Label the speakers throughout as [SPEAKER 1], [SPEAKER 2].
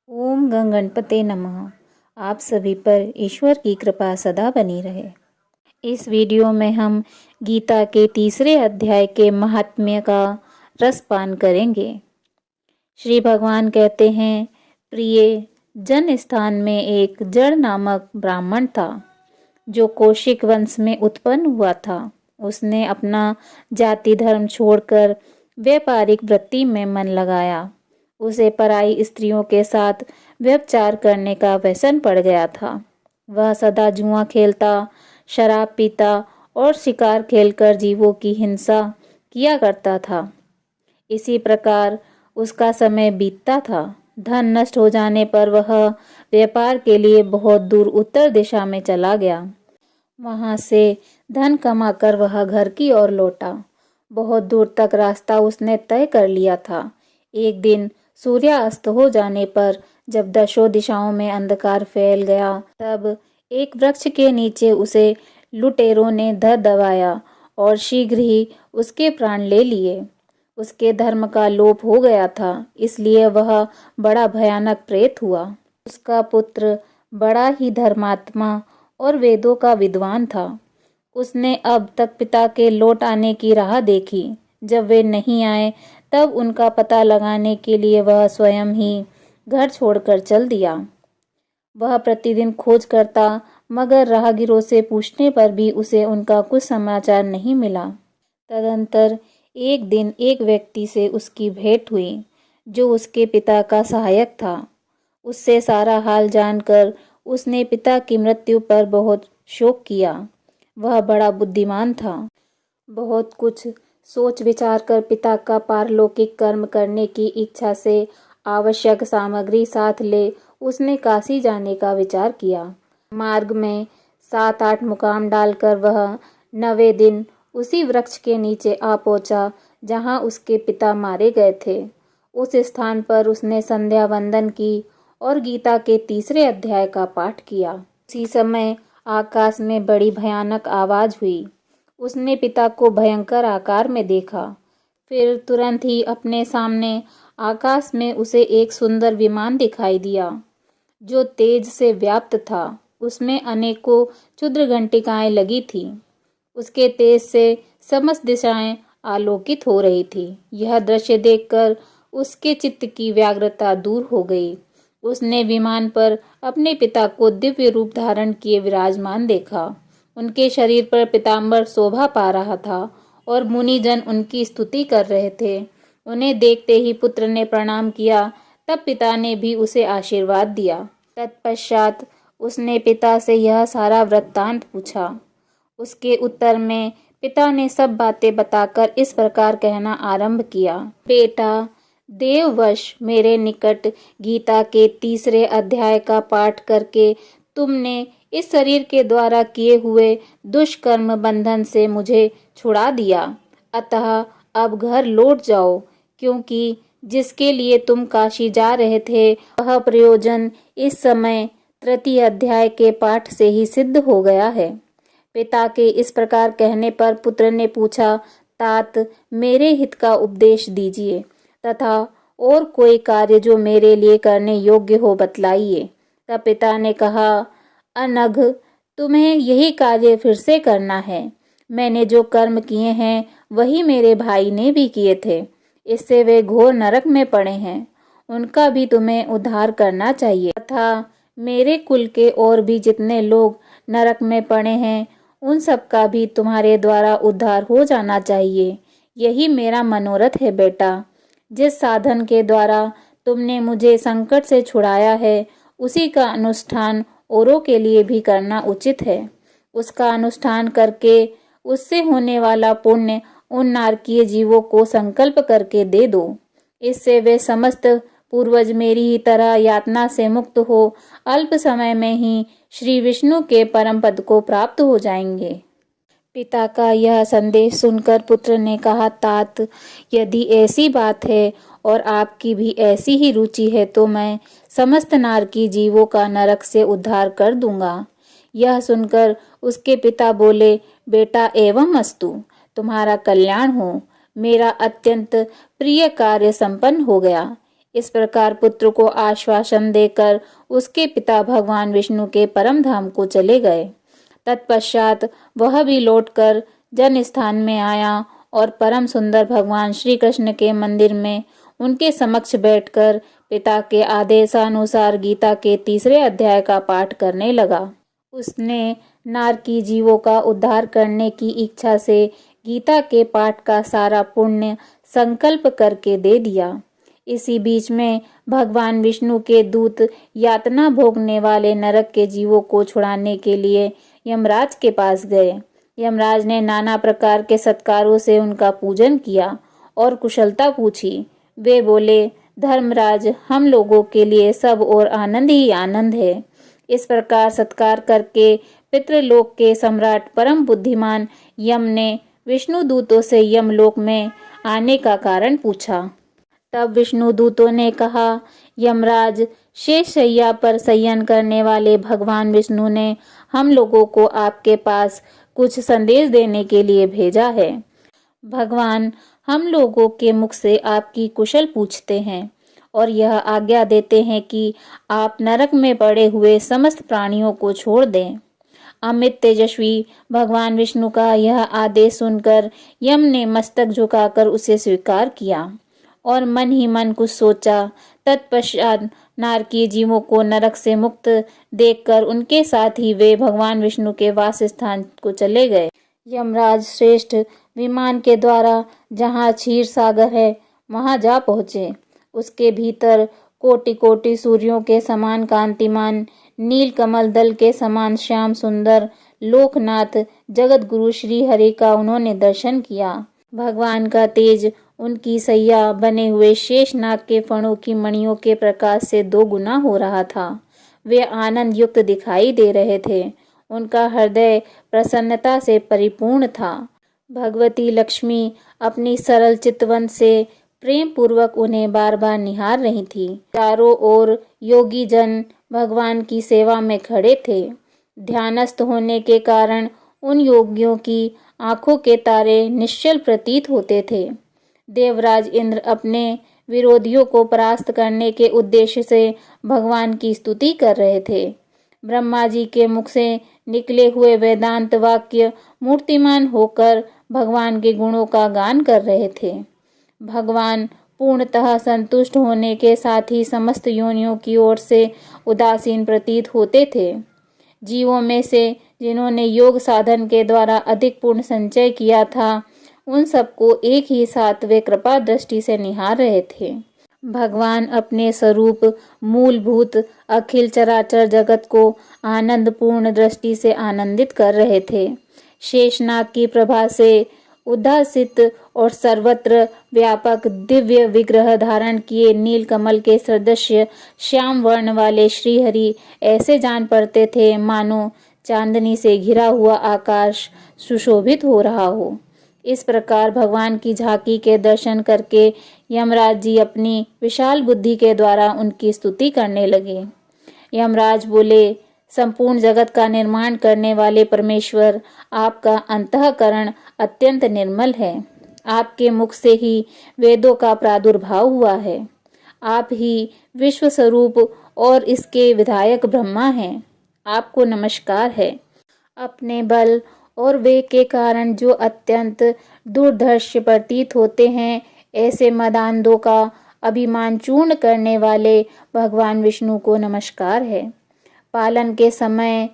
[SPEAKER 1] ओम गंग गणपते नमः। आप सभी पर ईश्वर की कृपा सदा बनी रहे। इस वीडियो में हम गीता के तीसरे अध्याय के महात्म्य का रसपान करेंगे। श्री भगवान कहते हैं, प्रिय जन स्थान में एक जड़ नामक ब्राह्मण था जो कौशिक वंश में उत्पन्न हुआ था। उसने अपना जाति धर्म छोड़कर व्यापारिक वृत्ति में मन लगाया। उसे पराई स्त्रियों के साथ व्यभिचार करने का व्यसन पड़ गया था। वह सदा जुआ खेलता, शराब पीता और शिकार खेलकर जीवों की हिंसा किया करता था। इसी प्रकार उसका समय बीतता था। धन नष्ट हो जाने पर वह व्यापार के लिए बहुत दूर उत्तर दिशा में चला गया। वहां से धन कमाकर वह घर की ओर लौटा। बहुत दूर तक रास्ता उसने तय कर लिया था। एक दिन सूर्यास्त हो जाने पर जब दशों दिशाओं में अंधकार फैल गया, तब एक वृक्ष के नीचे उसे लुटेरों ने धर दबाया और शीघ्र ही उसके प्राण ले लिए। उसके धर्म का लोप हो गया था, इसलिए वह बड़ा भयानक प्रेत हुआ। उसका पुत्र बड़ा ही धर्मात्मा और वेदों का विद्वान था। उसने अब तक पिता के लौट आने की राह देखी। जब वे नहीं आए तब उनका पता लगाने के लिए वह स्वयं ही घर छोड़कर चल दिया। वह प्रतिदिन खोज करता, मगर राहगीरों से पूछने पर भी उसे उनका कुछ समाचार नहीं मिला। तदंतर एक दिन एक व्यक्ति से उसकी भेंट हुई जो उसके पिता का सहायक था। उससे सारा हाल जानकर उसने पिता की मृत्यु पर बहुत शोक किया। वह बड़ा बुद्धिमान था। बहुत कुछ सोच विचार कर पिता का पारलौकिक कर्म करने की इच्छा से आवश्यक सामग्री साथ ले उसने काशी जाने का विचार किया। मार्ग में 7-8 मुकाम डालकर वह 9वें दिन उसी वृक्ष के नीचे आ पहुंचा जहां उसके पिता मारे गए थे। उस स्थान पर उसने संध्या वंदन की और गीता के तीसरे अध्याय का पाठ किया। उसी समय आकाश में बड़ी भयानक आवाज हुई। उसने पिता को भयंकर आकार में देखा। फिर तुरंत ही अपने सामने आकाश में उसे एक सुंदर विमान दिखाई दिया जो तेज से व्याप्त था। उसमें अनेकों क्षुद्र घंटिकाएं लगी थीं। उसके तेज से समस्त दिशाएं आलोकित हो रही थी। यह दृश्य देखकर उसके चित्त की व्याग्रता दूर हो गई। उसने विमान पर अपने पिता को दिव्य रूप धारण किए विराजमान देखा। उनके शरीर पर पीतांबर शोभा पा रहा था और मुनिजन उनकी स्तुति कर रहे थे। उन्हें देखते ही पुत्र ने प्रणाम किया। तब पिता ने भी उसे आशीर्वाद दिया। तत्पश्चात उसने पिता से यह सारा वृत्तांत पूछा। उसके उत्तर में पिता ने सब बातें बताकर इस प्रकार कहना आरंभ किया। बेटा, देववश मेरे निकट गीता के तीसरे अध्याय का पाठ करके तुमने इस शरीर के द्वारा किए हुए दुष्कर्म बंधन से मुझे छुड़ा दिया। अतः अब घर लौट जाओ, क्योंकि जिसके लिए तुम काशी जा रहे थे वह प्रयोजन इस समय तृतीय अध्याय के पाठ से ही सिद्ध हो गया है। पिता के इस प्रकार कहने पर पुत्र ने पूछा, तात, मेरे हित का उपदेश दीजिए तथा और कोई कार्य जो मेरे लिए करने योग्य हो बतलाइए। तब पिता ने कहा, अनघ, तुम्हें यही कार्य फिर से करना है। मैंने जो कर्म किए हैं वही मेरे भाई ने भी किए थे। इससे वे घोर नरक में पड़े हैं। उनका भी तुम्हें उद्धार करना चाहिए तथा मेरे कुल के और भी जितने लोग नरक में पड़े हैं उन सब का भी तुम्हारे द्वारा उद्धार हो जाना चाहिए। यही मेरा मनोरथ है बेटा। जिस साधन के द्वारा तुमने मुझे संकट से छुड़ाया है उसी का अनुष्ठान औरों के लिए भी करना उचित है। उसका अनुष्ठान करके उससे होने वाला पुण्य उन नारकीय जीवों को संकल्प करके दे दो। इससे वे समस्त पूर्वज मेरी ही तरह यातना से मुक्त हो अल्प समय में ही श्री विष्णु के परम पद को प्राप्त हो जाएंगे। पिता का यह संदेश सुनकर पुत्र ने कहा, तात, यदि ऐसी बात है और आपकी भी ऐसी ही रुचि है तो मैं समस्त नारकी जीवों का नरक से उद्धार कर दूंगा। यह सुनकर उसके पिता बोले, बेटा, एवं अस्तु, तुम्हारा कल्याण हो। मेरा अत्यंत प्रिय कार्य संपन्न हो गया। इस प्रकार पुत्र को आश्वासन देकर उसके पिता भगवान विष्णु के परम धाम को चले गए। तत्पश्चात वह भी लौटकर जन स्थान में आया और परम सुंदर भगवान श्री कृष्ण के मंदिर में उनके समक्ष बैठकर पिता के आदेशानुसार गीता के 3 अध्याय का पाठ करने लगा। उसने नारकी जीवों का उद्धार करने की इच्छा से गीता के पाठ का सारा पुण्य संकल्प करके दे दिया। इसी बीच में भगवान विष्णु के दूत यातना भोगने वाले नरक के जीवों को छुड़ाने के लिए यमराज के पास गए। यमराज ने नाना प्रकार के सत्कारों से उनका पूजन किया और कुशलता पूछी। वे बोले, धर्मराज, हम लोगों के लिए सब और आनंद ही आनंद है। इस प्रकार सत्कार करके पितृलोक के सम्राट परम बुद्धिमान यम ने विष्णु दूतों से यमलोक में आने का कारण पूछा। तब विष्णु दूतों ने कहा, यमराज, शेष शैया पर शयन करने वाले भगवान विष्णु ने हम लोगों को आपके पास कुछ संदेश देने के लिए भेजा है। भगवान हम लोगों के मुख से आपकी कुशल पूछते हैं और यह आज्ञा देते हैं कि आप नरक में पड़े हुए समस्त प्राणियों को छोड़ दें। अमित तेजस्वी भगवान विष्णु का यह आदेश सुनकर यम ने मस्तक झुकाकर उसे स्वीकार किया और मन ही मन कुछ सोचा। तत्पश्चात नारकीय जीवों को नरक से मुक्त देखकर उनके साथ ही वे भगवान विष्णु के वास स्थान को चले गए। यमराज श्रेष्ठ विमान के द्वारा जहाँ क्षीर सागर है वहां जा पहुँचे। उसके भीतर कोटि कोटि सूर्यों के समान कांतिमान, नील कमल दल के समान श्याम सुंदर लोकनाथ जगत गुरु श्री हरि का उन्होंने दर्शन किया। भगवान का तेज उनकी सैया बने हुए शेष नाग के फणों की मणियों के प्रकाश से 2 गुना हो रहा था। वे आनंद युक्त दिखाई दे रहे थे। उनका हृदय प्रसन्नता से परिपूर्ण था। भगवती लक्ष्मी अपनी सरल चितवन से प्रेम पूर्वक उन्हें बार बार निहार रही थी। चारों ओर योगी जन भगवान की सेवा में खड़े थे। ध्यानस्थ होने के कारण उन योगियों की आंखों के तारे निश्चल प्रतीत होते थे। देवराज इंद्र अपने विरोधियों को परास्त करने के उद्देश्य से भगवान की स्तुति कर रहे थे। ब्रह्मा जी के मुख से निकले हुए वेदांत वाक्य मूर्तिमान होकर भगवान के गुणों का गान कर रहे थे। भगवान पूर्णतः संतुष्ट होने के साथ ही समस्त योनियों की ओर से उदासीन प्रतीत होते थे। जीवों में से जिन्होंने योग साधन के द्वारा अधिक पुण्य संचय किया था, उन सबको एक ही साथ वे कृपा दृष्टि से निहार रहे थे। भगवान अपने स्वरूप मूलभूत अखिल चराचर जगत को आनंद पूर्ण दृष्टि से आनंदित कर रहे थे। शेषनाग की प्रभा से उद्भासित और सर्वत्र व्यापक दिव्य विग्रह धारण किए नील कमल के सदृश्य श्याम वर्ण वाले श्रीहरि ऐसे जान पड़ते थे मानो चांदनी से घिरा हुआ आकाश सुशोभित हो रहा हो। इस प्रकार भगवान की झांकी के दर्शन करके यमराज जी अपनी विशाल बुद्धि के द्वारा उनकी स्तुति करने लगे। यमराज बोले, संपूर्ण जगत का निर्माण करने वाले परमेश्वर, आपका अंतःकरण अत्यंत निर्मल है। आपके मुख से ही वेदों का प्रादुर्भाव हुआ है। आप ही विश्व स्वरूप और इसके विधायक ब्रह्मा हैं। आपको नमस्कार है। अपने बल और वेग के कारण जो अत्यंत दुर्धर्ष प्रतीत होते हैं, ऐसे मदांधों का अभिमान चूर्ण करने वाले भगवान विष्णु को नमस्कार है। पालन के समय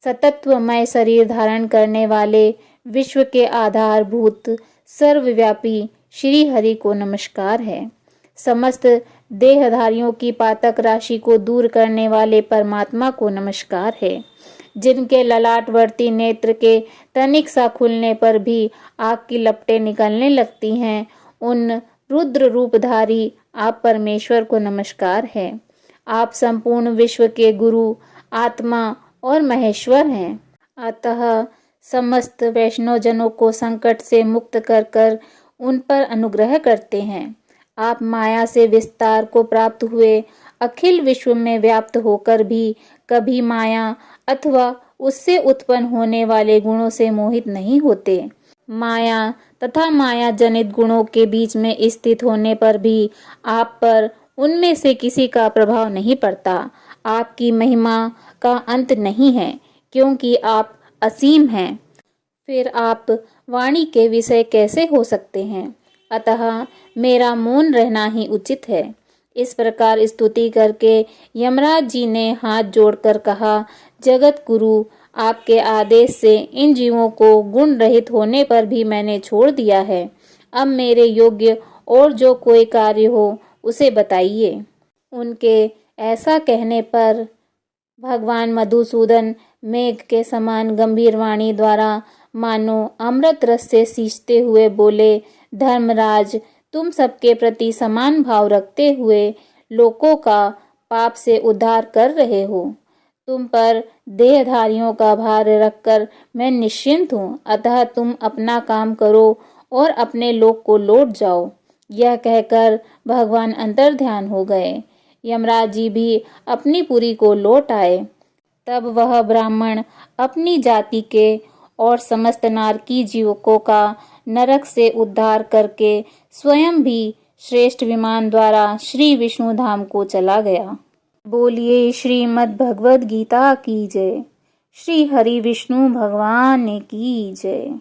[SPEAKER 1] सतत्वमय शरीर धारण करने वाले विश्व के आधारभूत सर्वव्यापी श्री हरि को नमस्कार है। समस्त देहधारियों की पातक राशि को दूर करने वाले परमात्मा को नमस्कार है। जिनके ललाटवर्ती नेत्र के तनिक सा खुलने पर भी आग की लपटें निकलने लगती हैं, उन रुद्र रूपधारी आप परमेश्वर को नमस्कार है। आप संपूर्ण विश्व के गुरु, आत्मा और महेश्वर हैं। अतः समस्त वैष्णवजनों को संकट से मुक्त कर कर उन पर अनुग्रह करते हैं। आप माया से विस्तार को प्राप्त हुए अखिल विश्व में व्याप्त होकर भी कभी माया अथवा उससे उत्पन्न होने वाले गुणों से मोहित नहीं होते। माया तथा माया जनित गुणों के बीच में स्थित होने पर भी आप पर उनमें से किसी का प्रभाव नहीं पड़ता। आपकी महिमा का अंत नहीं है, क्योंकि आप असीम हैं। फिर आप वाणी के विषय कैसे हो सकते हैं? अतः मेरा मौन रहना ही उचित है। इस प्रकार स्तुति करके यमराज जी ने हाथ जोड़कर कहा, जगत गुरु, आपके आदेश से इन जीवों को गुण रहित होने पर भी मैंने छोड़ दिया है। अब मेरे योग्य और जो कोई कार्य हो उसे बताइए। उनके ऐसा कहने पर भगवान मधुसूदन मेघ के समान गंभीर वाणी द्वारा मानो अमृत रस से सींचते हुए बोले, धर्मराज, तुम सबके प्रति समान भाव रखते हुए लोगों का पाप से उद्धार कर रहे हो। तुम पर देहधारियों का भार रखकर मैं निश्चिंत हूँ, अतः तुम अपना काम करो और अपने लोक को लौट जाओ। यह कहकर भगवान अंतर्ध्यान हो गए। यमराज जी भी अपनी पुरी को लौट आए। तब वह ब्राह्मण अपनी जाति के और समस्त नारकी जीवों का नरक से उद्धार करके स्वयं भी श्रेष्ठ विमान द्वारा श्री विष्णु धाम को चला गया। बोलिए श्रीमद् भगवद गीता की जय। श्री हरि विष्णु भगवान की जय।